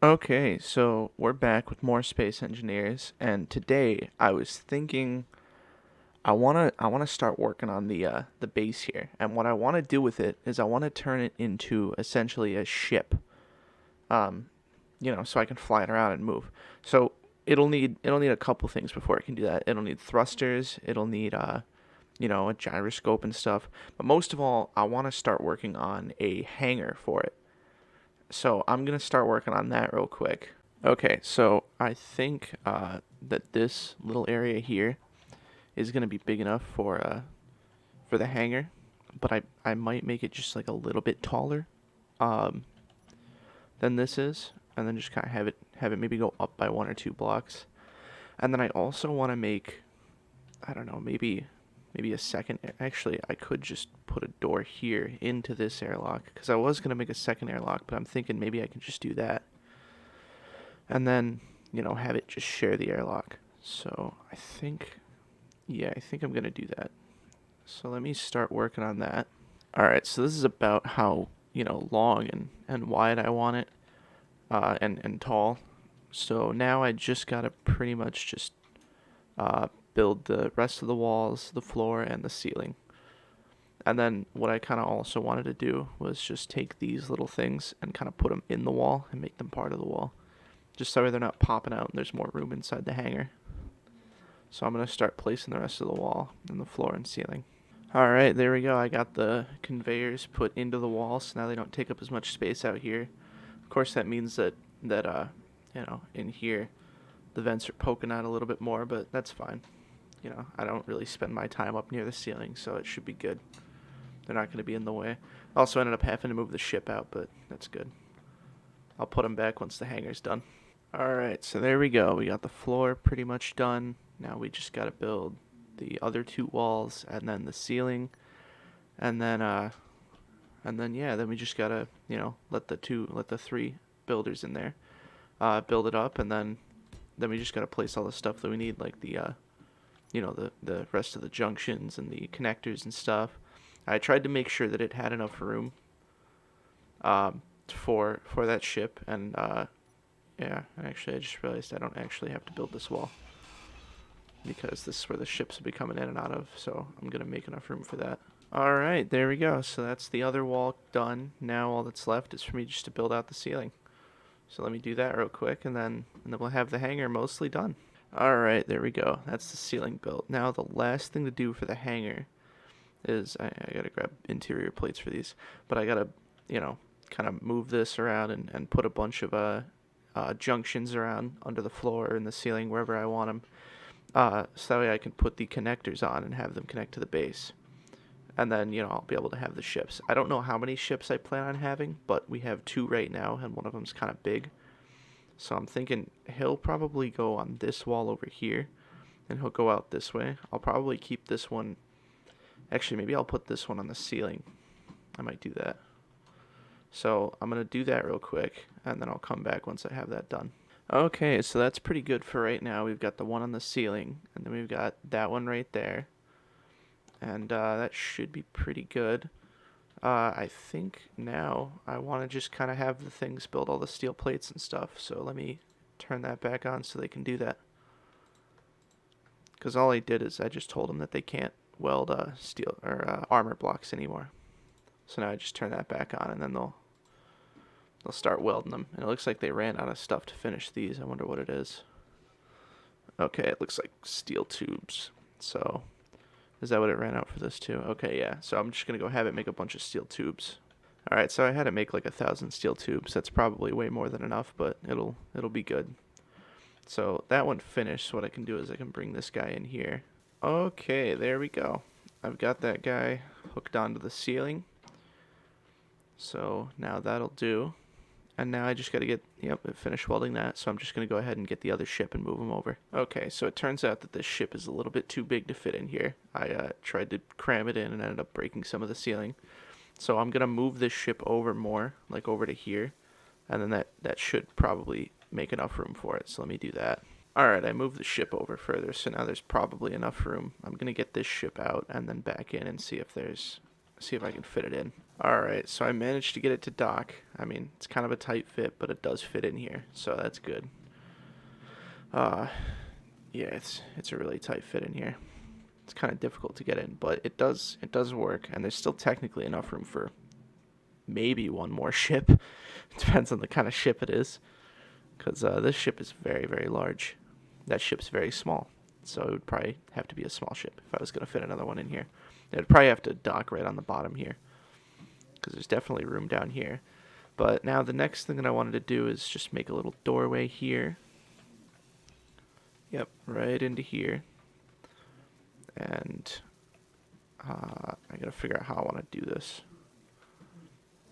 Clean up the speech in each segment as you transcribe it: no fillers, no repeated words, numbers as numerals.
Okay, so we're back with more space engineers, and today I was thinking I wanna start working on the base here, and what I want to do with it is I want to turn it into essentially a ship, um, so I can fly it around and move. So it'll need a couple things before it can do that. It'll need thrusters, it'll need a gyroscope and stuff, but most of all, I want to start working on a hangar for it. So I'm gonna start working on that real quick. Okay, so I think that this little area here is gonna be big enough for the hangar, but I might make it just like a little bit taller um, than this is, and then just kind of have it maybe go up by 1 or 2 blocks, and then I also want to make, I don't know, maybe a second. Actually, I could just put a door here into this airlock because I was gonna make a second airlock, but I'm thinking maybe I can just do that, and then have it just share the airlock. So I think I'm gonna do that. So let me start working on that. All right, so this is about how long and wide I want it, and tall. So now I just gotta pretty much just build the rest of the walls, the floor, and the ceiling. And then what I kind of also wanted to do was just take these little things and kind of put them in the wall and make them part of the wall, just so they're not popping out and there's more room inside the hangar. So I'm going to start placing the rest of the wall and the floor and ceiling. Alright, there we go. I got the conveyors put into the wall, so now they don't take up as much space out here. Of course, that means that in here, the vents are poking out a little bit more, but that's fine. I don't really spend my time up near the ceiling, so it should be good. They're not going to be in the way. Also ended up having to move the ship out, but that's good. I'll put them back once the hangar's done. Alright, so there we go. We got the floor pretty much done. Now we just gotta build the other two walls and then the ceiling. And then yeah, then we just gotta, let the three builders in there build it up, and then we just gotta place all the stuff that we need, like the rest of the junctions and the connectors and stuff. I tried to make sure that it had enough room for that ship, and yeah, actually, I just realized I don't actually have to build this wall because this is where the ships will be coming in and out of, so I'm going to make enough room for that. Alright, there we go. So that's the other wall done. Now all that's left is for me just to build out the ceiling. So let me do that real quick, and then we'll have the hangar mostly done. Alright, there we go. That's the ceiling built. Now the last thing to do for the hangar is I gotta grab interior plates for these, but I gotta, kind of move this around and put a bunch of junctions around under the floor and the ceiling wherever I want them, so that way I can put the connectors on and have them connect to the base. And then, I'll be able to have the ships. I don't know how many ships I plan on having, but we have two right now, and one of them's kind of big. So I'm thinking he'll probably go on this wall over here, and he'll go out this way. I'll probably keep this one. Actually, maybe I'll put this one on the ceiling. I might do that. So I'm going to do that real quick, and then I'll come back once I have that done. Okay, so that's pretty good for right now. We've got the one on the ceiling, and then we've got that one right there. And that should be pretty good. I think now I want to just kind of have the things build all the steel plates and stuff. So let me turn that back on so they can do that. Because all I did is I just told them that they can't weld steel or armor blocks anymore. So now I just turn that back on, and then they'll start welding them. And it looks like they ran out of stuff to finish these. I wonder what it is. Okay, it looks like steel tubes. So, is that what it ran out for this too? Okay, yeah. So I'm just going to go have it make a bunch of steel tubes. Alright, so I had it make like 1,000 steel tubes. That's probably way more than enough, but it'll be good. So that one finished. So what I can do is I can bring this guy in here. Okay, there we go. I've got that guy hooked onto the ceiling. So now that'll do. And now I just got to finish welding that. So I'm just going to go ahead and get the other ship and move them over. Okay, so it turns out that this ship is a little bit too big to fit in here. I tried to cram it in and ended up breaking some of the ceiling. So I'm going to move this ship over more, like over to here. And then that should probably make enough room for it. So let me do that. Alright, I moved the ship over further, so now there's probably enough room. I'm going to get this ship out and then back in and see if there's see if I can fit it in. Alright, so I managed to get it to dock. I mean, it's kind of a tight fit, but it does fit in here, so that's good. Uh, yeah, it's a really tight fit in here. It's kind of difficult to get in, but it does work, and there's still technically enough room for maybe one more ship. It depends on the kind of ship it is, because this ship is very, very large. That ship's very small, so it would probably have to be a small ship if I was going to fit another one in here. It'd probably have to dock right on the bottom here, because there's definitely room down here. But now the next thing that I wanted to do is just make a little doorway here. Yep, right into here. And I gotta figure out how I want to do this.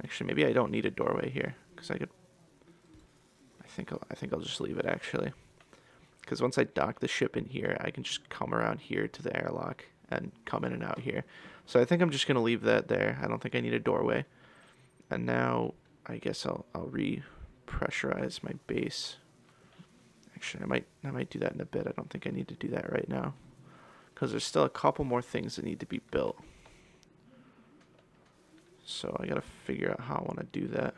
Actually, maybe I don't need a doorway here, because I could. I think I'll just leave it actually, because once I dock the ship in here, I can just come around here to the airlock and come in and out here. So I think I'm just gonna leave that there. I don't think I need a doorway. And now I guess I'll re-pressurize my base. Actually, I might do that in a bit. I don't think I need to do that right now, because there's still a couple more things that need to be built. So I gotta figure out how I want to do that.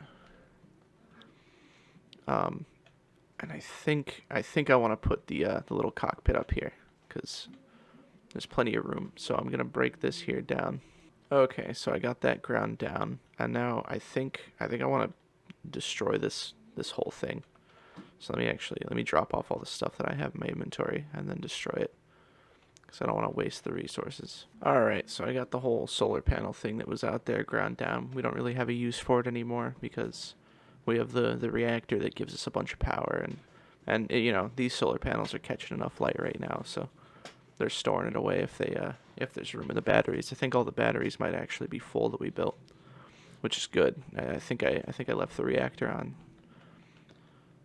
And I think I want to put the little cockpit up here, because there's plenty of room. So I'm gonna break this here down. Okay, so I got that ground down, and now I think I want to destroy this whole thing. So let me drop off all the stuff that I have in my inventory and then destroy it, because I don't want to waste the resources. Alright, so I got the whole solar panel thing that was out there ground down. We don't really have a use for it anymore, because we have the reactor that gives us a bunch of power, and you know, these solar panels are catching enough light right now, so they're storing it away if there's room in the batteries. I think all the batteries might actually be full that we built, which is good. I think I left the reactor on.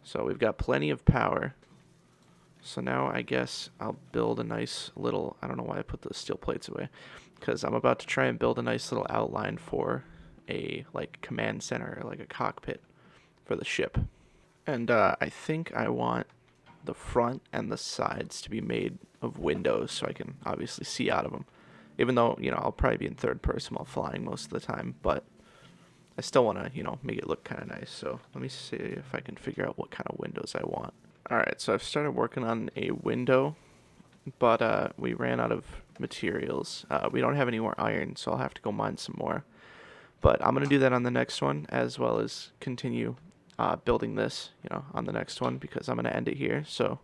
So we've got plenty of power. So now I guess I'll build a nice little, I don't know why I put the steel plates away, because I'm about to try and build a nice little outline for a like command center, or like a cockpit for the ship. And I think I want the front and the sides to be made of windows, so I can obviously see out of them. Even though, you know, I'll probably be in third person while flying most of the time, but I still want to, you know, make it look kind of nice. So let me see if I can figure out what kind of windows I want. Alright, so I've started working on a window, but we ran out of materials. We don't have any more iron, so I'll have to go mine some more. But I'm going to do that on the next one, as well as continue building this, you know, on the next one, because I'm going to end it here. So